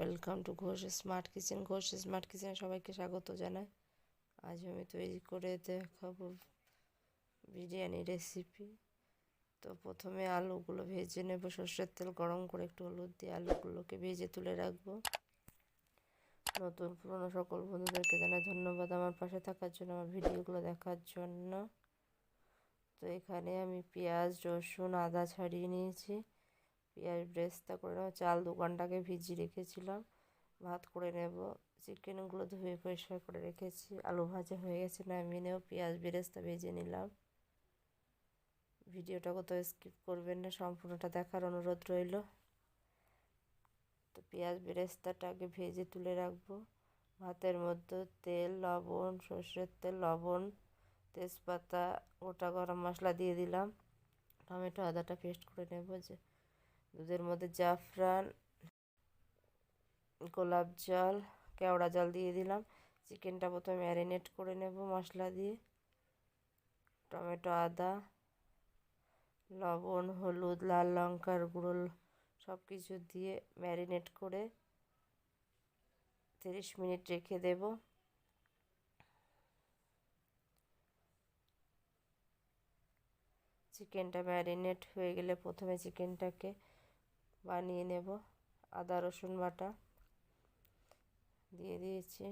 Welcome to Ghosh smart kitchen. Ghosh smart kitchen সবাইকে স্বাগত জানাই। আজ আমি তৈরি করে দেখাবো বিরিয়ানি রেসিপি। তো প্রথমে আলুগুলো ভেজে নেব। সর্ষের তেল গরম করে একটু হলুদ দিয়ে আলুগুলোকে ভেজে তুলে রাখবো। নতুন পুরনো সকল বন্ধুদেরকে জানাই ধন্যবাদ আমার পাশে থাকার জন্য, আমার ভিডিওগুলো দেখার জন্য। তো এখানে আমি পেঁয়াজ, রসুন, আদা ছাড়িয়ে নিয়েছি। পেঁয়াজ বেরেস্তা করে নেব। চাল 2 ঘন্টাকে ভিজিয়ে রেখেছিলাম। ভাত করে নেব। চিকেনগুলো ধুয়ে পরিষ্কার করে রেখেছি। আলু ভাজা হয়ে গেছে, নামিয়ে নেব। পেঁয়াজ বেরেস্তা ভেজে নিলাম। ভিডিওটা কোথাও স্কিপ করবেন না, সম্পূর্ণটা দেখার অনুরোধ রইল। তো পেঁয়াজ বেরেস্তাটা আগে ভেজে তুলে রাখবো। ভাতের মধ্যে তেল, লবণ, সর্ষের তেল, লবণ, তেজপাতা, গোটা গরম মশলা দিয়ে দিলাম। টমেটো আদাটা পেস্ট করে নেব। যে দুধের মধ্যে জাফরান, গোলাপ জল, কেওড়া জল দিয়ে দিলাম। চিকেনটা প্রথমে ম্যারিনেট করে নেব মশলা দিয়ে। টমেটো, আদা, লবণ, হলুদ, লাল লঙ্কার গুঁড়ো সব কিছু দিয়ে ম্যারিনেট করে 30 মিনিট রেখে দেব। চিকেনটা ম্যারিনেট হয়ে গেলে প্রথমে চিকেনটাকে বানিয়ে নেব। আদা রসুন বাটা দিয়ে দিয়েছি।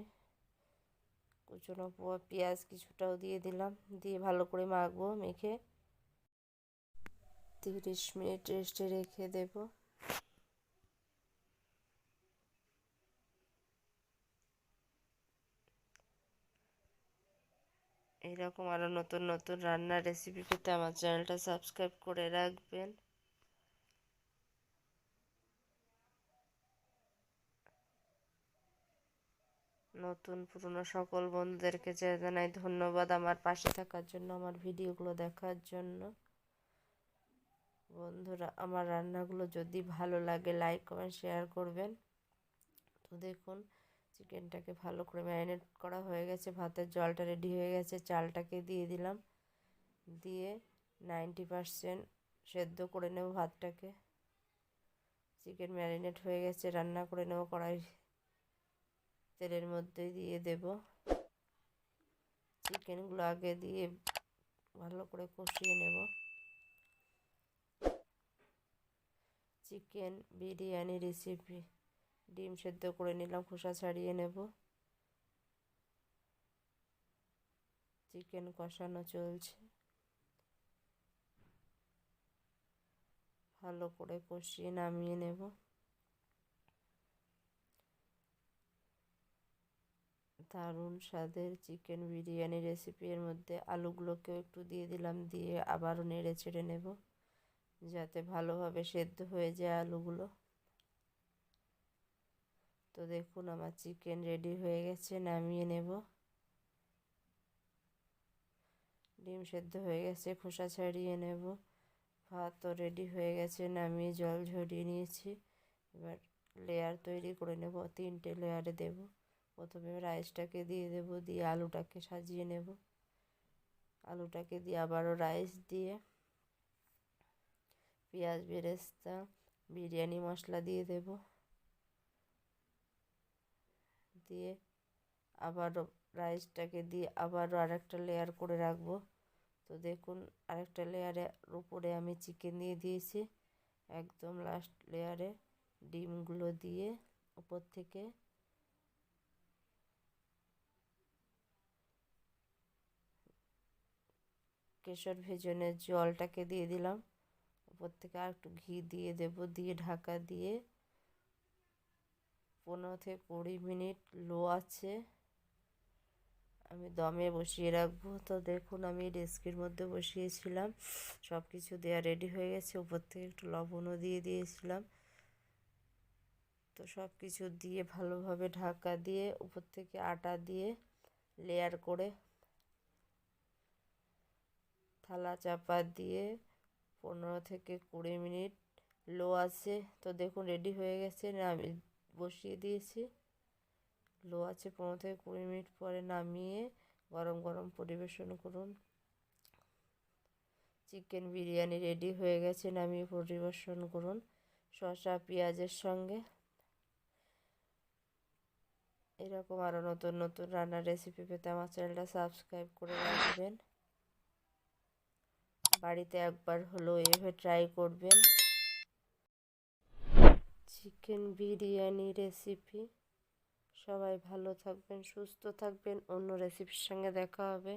কুচনো পেঁয়াজ কিছুটাও দিয়ে দিলাম। দিয়ে ভালো করে মাখবো। মেখে 30 মিনিট রেস্টে রেখে দেব। এইরকম আরও নতুন নতুন রান্নার রেসিপি পেতে আমার চ্যানেলটা সাবস্ক্রাইব করে রাখবেন। নতুন পুরনো সকল বন্ধুদেরকে জানাই ধন্যবাদ আমার পাশে থাকার জন্য, আমার ভিডিওগুলো দেখার জন্য। বন্ধুরা, আমার রান্নাগুলো যদি ভালো লাগে লাইক কমেন্ট শেয়ার করবেন। তো দেখুন চিকেনটাকে ভালো করে ম্যারিনেট করা হয়ে গেছে। ভাতের জলটা রেডি হয়ে গেছে। চালটাকে দিয়ে দিলাম। দিয়ে 90% সেদ্ধ করে নেব ভাতটাকে। চিকেন ম্যারিনেট হয়ে গেছে, রান্না করে নেব। কড়াই তেলের মধ্যে দিয়ে দেব। চিকেনগুলো আগে দিয়ে ভালো করে কষিয়ে নেব। Chicken biryani recipe. ডিম সেদ্ধ করে নিলাম, খোসা ছাড়িয়ে নেব। চিকেন কষানো চলছে। ভালো করে কষিয়ে নামিয়ে নেব। দারুণ স্বাদের চিকেন বিরিয়ানি রেসিপি। এর মধ্যে আলুগুলোকেও একটু দিয়ে দিলাম। দিয়ে আবারও নেড়ে চেড়ে নেব যাতে ভালোভাবে সেদ্ধ হয়ে যায় আলুগুলো। তো দেখুন আমার চিকেন রেডি হয়ে গেছে, নামিয়ে নেব। ডিম সেদ্ধ হয়ে গেছে, খোসা ছাড়িয়ে নেব। ভাতও রেডি হয়ে গেছে, নামিয়ে জল ঝরিয়ে নিয়েছি। এবার লেয়ার তৈরি করে নেব। 3টে লেয়ারে দেব। প্রথমে রাইসটাকে দিয়ে দেব, দিয়ে আলুটাকে সাজিয়ে নেব। আলুটাকে দিয়ে আবারও রাইস দিয়ে পেঁয়াজ বেরেস্তা বিরিয়ানি মশলা দিয়ে দেব। দিয়ে আবারও রাইসটাকে দিয়ে আবারও আরেকটা লেয়ার করে রাখবো। তো দেখুন আরেকটা লেয়ারের উপরে আমি চিকেন দিয়ে দিয়েছি। একদম লাস্ট লেয়ারে ডিমগুলো দিয়ে উপর থেকে কেশর ভেজনের জলটাকে দিয়ে দিলাম। উপর থেকে আর একটু ঘি দিয়ে দেব। দিয়ে ঢাকা দিয়ে 15 থেকে 20 মিনিট লো আছে আমি দমে বসিয়ে রাখবো। তো দেখুন আমি ডেস্কের মধ্যে বসিয়েছিলাম। সব কিছু দেওয়া রেডি হয়ে গেছে। উপর থেকে একটু লবণও দিয়ে দিয়েছিলাম। তো সব কিছু দিয়ে ভালোভাবে ঢাকা দিয়ে উপর থেকে আটা দিয়ে লেয়ার করে থালা চাপা দিয়ে 15 থেকে 20 মিনিট লো আছে। তো দেখুন রেডি হয়ে গেছে। আমি বসিয়ে দিয়েছি। লো আছে 15 থেকে 20 মিনিট পরে নামিয়ে গরম গরম পরিবেশন করুন। চিকেন বিরিয়ানি রেডি হয়ে গেছে, নামিয়ে পরিবেশন করুন শসা পেঁয়াজের সঙ্গে। এরকম আরও নতুন নতুন রান্নার রেসিপি পেতে আমার চ্যানেলটা সাবস্ক্রাইব করে রাখবেন। বাড়িতে একবার হলেও এভাবে ট্রাই করবেন। Chicken biryani recipe. সবাই ভালো থাকবেন, সুস্থ থাকবেন। অন্য রেসিপির সঙ্গে দেখা হবে।